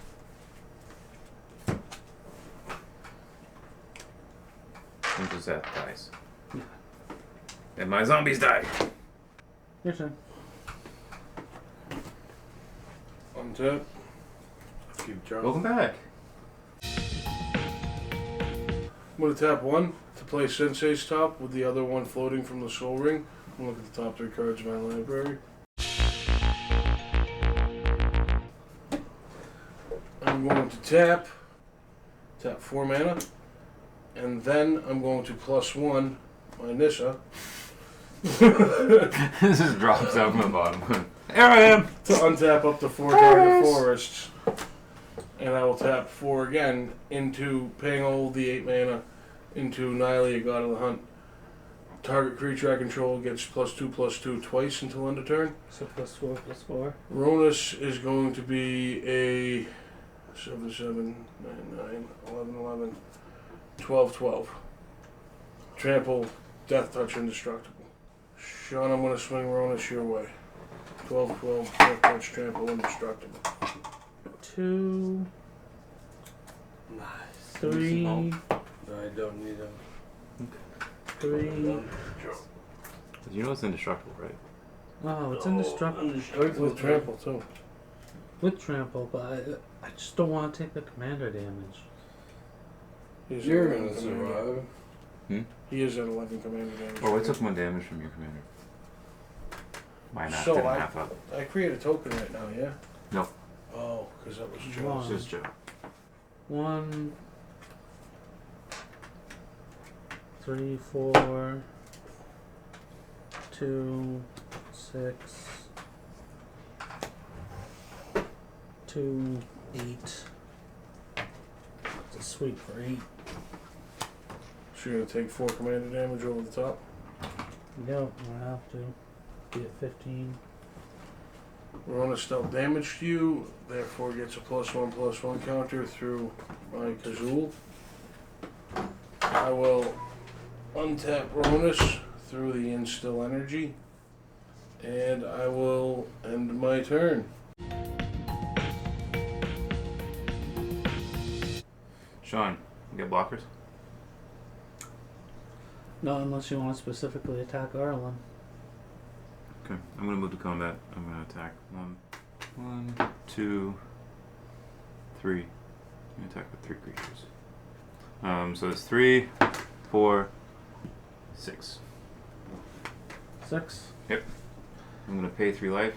And Gishath dies. Yeah. And my zombies die. Your turn. Untap. Keep drunk. Welcome back. I'm going to tap 1 to play Sensei's top with the other one floating from the Soul Ring. I'm look at the top 3 cards of my library. I'm going to tap 4 mana, and then I'm going to +1 my Nissa This just drops out from the bottom. Here I am. to untap up to 4 target forests. And I will tap 4 again into paying all the 8 mana into Nylea, God of the Hunt. Target creature I control gets +2/+2 twice until end of turn. So +4/+4. Rhonas is going to be a 7/7, 9/9, 11/11, 12/12. Trample, Death Touch, Indestructible. Sean, I'm going to swing Rhonas your way. 12/12, Death Touch, Trample, Indestructible. 2, Nice. 3, No, I don't need them. 3. You know it's indestructible, right? Oh, it's indestructible With Trample, too. with trample, but I just don't want to take the commander damage. He's You're at gonna 11 commander. survive. He is at 11 commander damage. Oh, I took 1 damage from your commander. My math So didn't I- half up. I create a token right now, yeah? No. Oh, because that was It's Joe's. just Joe. 1, 3, 4, 2, 6, 2, 8. It's a sweep for 8. So you're going to take 4 commander damage over the top? Yep, I have to. Be at 15. Rhonas dealt damage to you, therefore gets a +1/+1 counter through my Kazul. I will untap Rhonas through the Instill Energy, and I will end my turn. Sean, you get blockers? Not unless you want to specifically attack Arlen. Okay, I'm gonna move to combat. I'm gonna attack 1, 2, 3. I'm gonna attack with 3 creatures. So it's 3, 4, 6. 6. Yep. I'm gonna pay 3 life.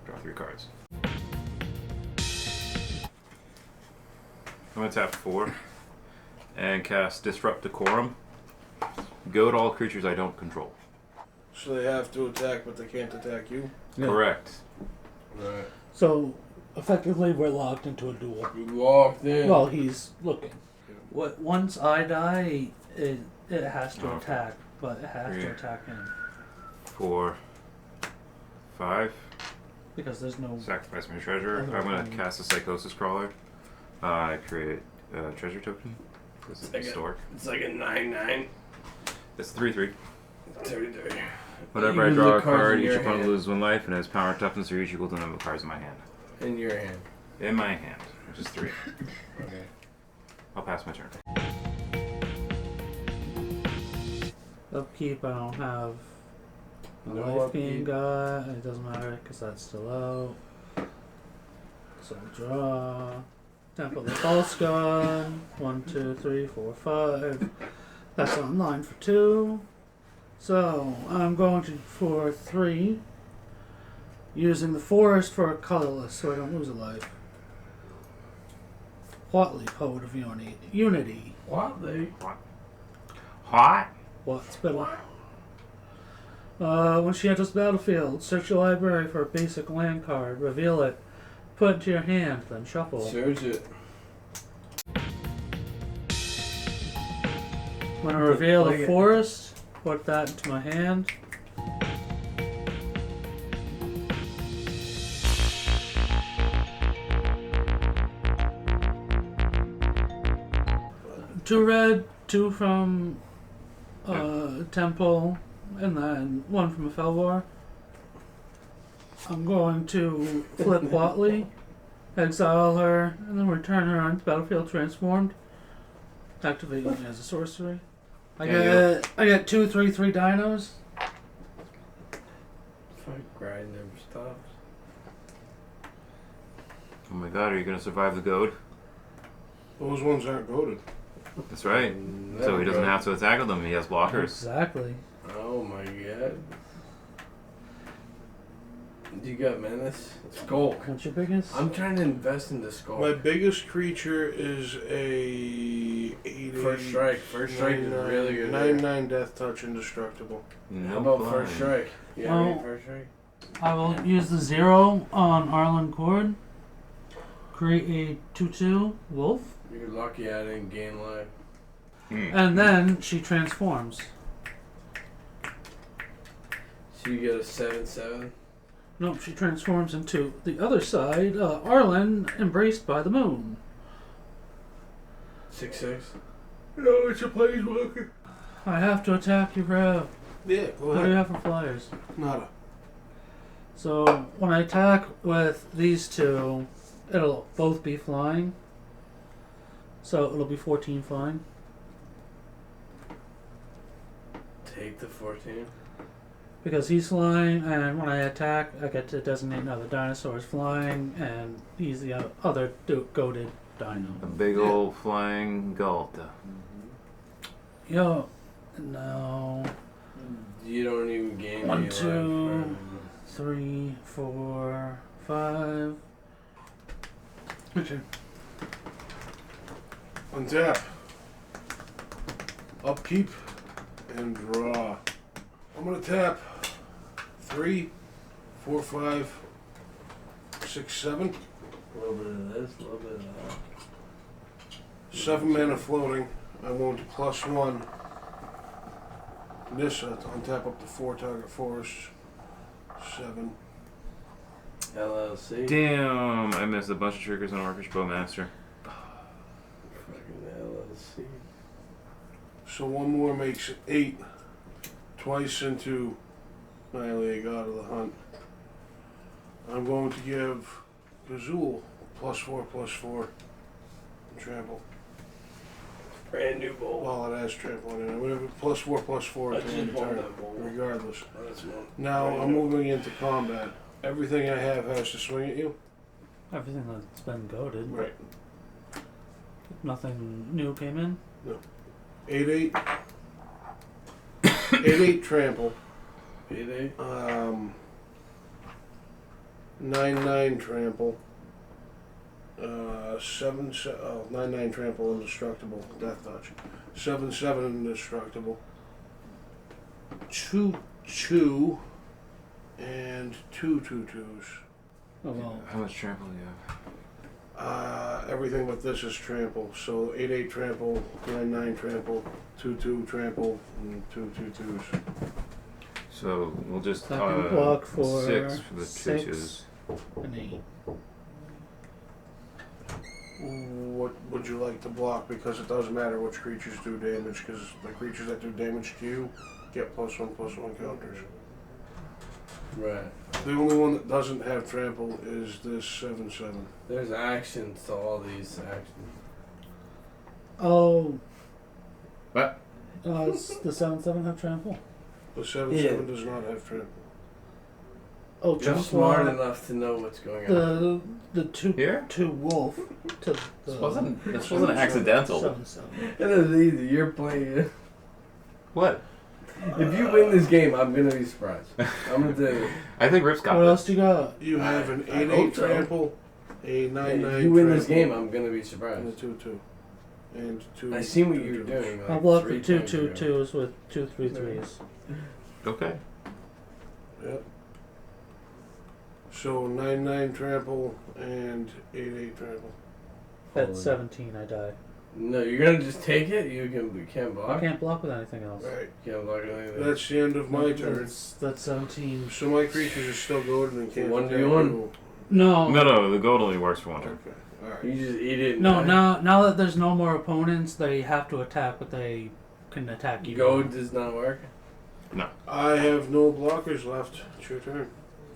Draw 3 cards. I'm gonna tap 4 and cast Disrupt Decorum. Go to all creatures I don't control. So they have to attack, but they can't attack you? Yeah. Correct. Right. So effectively, we're locked into a duel. You locked in. Well, he's looking. Once I die, it has to Okay. attack, but it has to Yeah. attack him 4, 5. because there's no. Sacrifice my treasure. Other I'm gonna than- cast a Psychosis Crawler. I create a treasure token. This is Like a- historic. It's like a 9/9. It's 3/3. 33. Whenever I Use draw the a cards card, in each your opponent hand. loses 1 life and has power, toughness, or each equal to the number of cards in my hand. In your hand. In my hand, which is 3. Okay. I'll pass my turn. Upkeep, I don't have a No life gain upkeep. guy. It doesn't matter because that's still out. So draw. Temple the False Gun. 1, 2, 3, 4, 5. That's online for 2. So I'm going to for 3. Using the forest for a colorless so I don't lose a life. Whatley, Poet of Unity. What? They? Hot? What's better? When she enters the battlefield, search your library for a basic land card, reveal it, put it into your hand, then shuffle. Search it. When I reveal Play the it. forest, put that into my hand. Two red, 2 from Temple, and then 1 from a Felvar. I'm going to flip Whatley, exile her, and then return her onto battlefield transformed. Activating as a sorcery. I get 2, 3, 3 dinos. Fuck, grind never stops. Oh my god, are you gonna survive the goad? Those ones aren't goaded. That's right. So he doesn't have to attack them, he has blockers. Exactly. Oh my god. You got menace? Skulk. What's your biggest? I'm trying to invest in the skulk. My biggest creature is a 8 First strike. First strike is really good. 9/9 death touch indestructible. How No about first strike? You have any first strike? I will use the 0 on Arlen Cord. Create a 2/2 wolf. You're lucky I didn't gain life. And then she transforms. So you get a 7/7. Nope, she transforms into the other side, Arlen, embraced by the moon. 6/6. No, it's a planeswalker. I have to attack you, bro. Yeah, go What do you ahead. have for flyers? Nada. So, when I attack with these 2, it'll both be flying. So, it'll be 14 flying. Take the 14. Because he's flying, and when I attack, I get to designate another dinosaur as flying, and he's the other goated dino. A big old flying Galta. Yo, no. You don't even gain 1, any 2, life. 3, 4, 5. Okay. Untap. Upkeep. And draw. I'm gonna tap 3, 4, 5, 6, 7. A little bit of this, a little bit of that. 7 mana floating. I'm going to +1. Gishath to untap up to 4 target forests. 7. LLC. Damn, I missed a bunch of triggers on Orcish Bowmaster. Fucking LLC. So 1 more makes 8. Twice into Annihilate God of the Hunt. I'm going to give Gazul +4/+4 and trample. Brand new bowl. Well, it has trample in it. Whatever, +4/+4 I at the end just of want turn, that bowl. regardless. That's one. Now Brand I'm new. moving into combat. Everything I have has to swing at you. Everything that's been goaded. Right. Nothing new came in. 8/8. 8/8 trample. 8/8. 9/9 trample. 9/9 trample indestructible. Death touch. 7/7 indestructible. 2/2 and 2/2/2s. Oh well. How much trample do you have? Everything but this is trample. So 8/8 trample, 9/9 trample, 2/2 trample, and 2/2/2s. So we'll just So I can block for 6 for the 6 2/2s. and 8. What would you like to block? Because it doesn't matter which creatures do damage, because the creatures that do damage to you get +1/+1 counters. Right. The only one that doesn't have trample is this 7/7. There's actions to all these actions. Oh. What? Does the 7/7 have trample? The 7/7 does not have trample. Oh, You're jump smart block. enough to know what's going on. The Here? 2 wolf to the This wasn't accidental. 7/7. It is easy. You're playing. What? If you win this game, I'm gonna be surprised. I'm gonna tell you. I think Rip's got What this. else do you got? You have an I 8/8 hope so. trample, a 9/9 If you win this game, trample, I'm gonna be and a surprised. 2/2. And 2. I seen what you were 2/2s. doing. Like I'll block the 3 two times two ago. twos with 2 3/3s. Okay. Yep. So 9/9 trample and 8/8 trample. At Holy- 17, I die. No, you're gonna just take it. You can't I block. can't block with anything else. Right. You can't block anything. That's the end of my turn. That's 17. So my creatures are still golden and can't One attack v one? you. No. No, the gold only works for one turn. Okay. Alright. You just eat it. And No, die. now that there's no more opponents, they have to attack, but they can attack you. Goad does not work. I have no blockers left. It's your turn.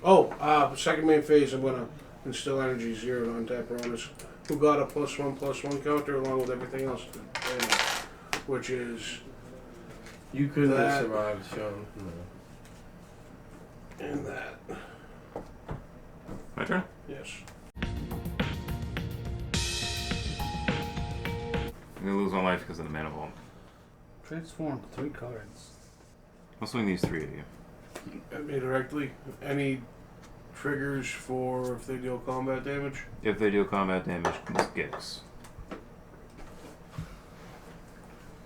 Oh, second main phase, I'm gonna instill energy 0 on tap Rhonas, who got a +1/+1 counter along with everything else, which is You couldn't That- have survived, Sean. No. in that. My turn? Yes. I'm gonna lose 1 life because of the mana vault. Transform 3 cards. I'll swing these 3 at you. At me directly. Any triggers for if they deal combat damage? If they deal combat damage, Gishth.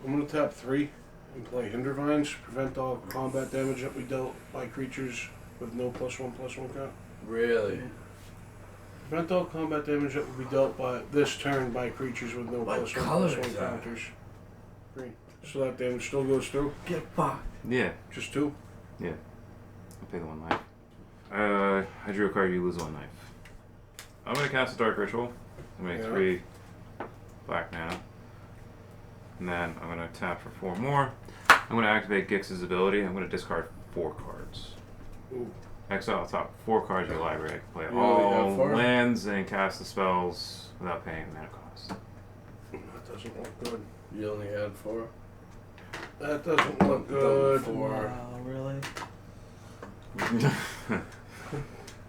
I'm gonna tap 3 and play Hindervines. Prevent all combat damage that we dealt by creatures with no +1/+1 count. Really? Prevent all combat damage that will be dealt by this turn by creatures with no What +1/+1 color is that? counters. Green. So that damage still goes through. Get fucked. Yeah, Just 2. I'll pay the 1 life. I drew a card, you lose 1 life. I'm gonna cast a Dark Ritual. I'm gonna make Yeah. 3 black mana. And then I'm gonna tap for 4 more. I'm gonna activate Gix's ability. I'm gonna discard 4 cards. Ooh. Exile top 4 cards in your library. I can play You only have all 4? lands and cast the spells without paying the mana cost. That doesn't look good. You only had 4. That doesn't look good. 4. Wow, really?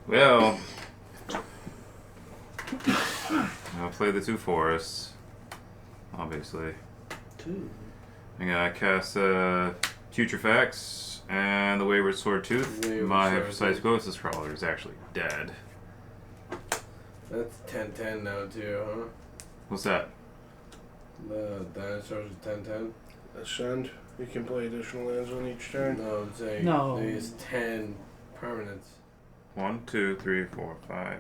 Well, I'll play the 2 forests, obviously. 2. I'm gonna cast Future Facts and the Wayward Sword Tooth. Wayward My Sword Precise Tooth. Ghost Crawler is actually dead. That's 10/10 now too, huh? What's that? The dinosaurs are 10/10. Ascend. You can play additional lands on each turn. No, I'm saying No. there's 10 permanents. 1, 2, 3, 4, 5,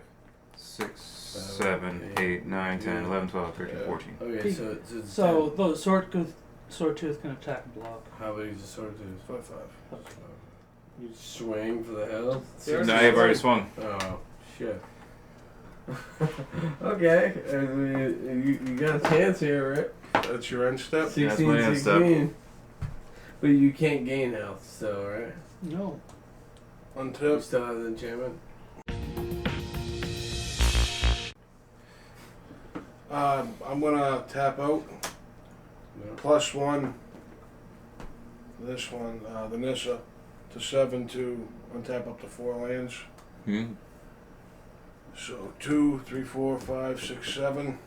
6, 7, 7, 8, 9, 10, 11, 12, 13, Yeah. 14. Okay, so it's So 10. the sword tooth can attack and block. How big is the sword tooth? 5/5. You swing for the hill? Yeah. No, I've already swung. Oh, shit. Okay, I mean, you got a chance here, right? That's your end step. 16, my end step. 16. But you can't gain health still, right? No. You Untap. still have the enchantment? I'm gonna tap out. No. +1. This one, the Nissa, to 7 to untap up to 4 lands. Hmm? So 2, 3, 4, 5, 6, 7,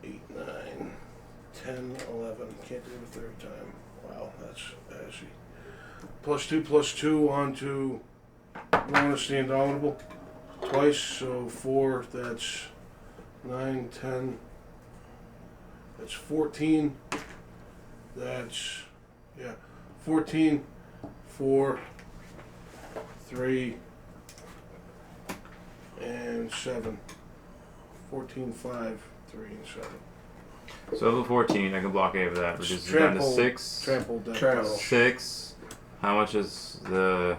8, 9, 10, 11. Can't do it a third time. Wow, that's assy. +2/+2 onto Rhonas the Indomitable. Twice, so 4, that's 9, 10. That's 14. That's, yeah, 14, 4, 3, and 7. 14, 5, 3, and 7. So level 14, I can block 8 of that, which is down to 6. Trample death. Trample. 6. How much is the...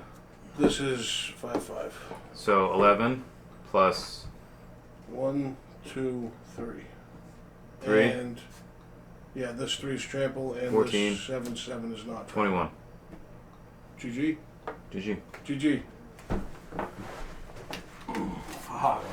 This is 5, 5. So 11 plus 1, 2, 3. 3? And yeah, this 3 is trample, and 14. this 7, 7 is not. 21. GG. GG. GG. Fuck.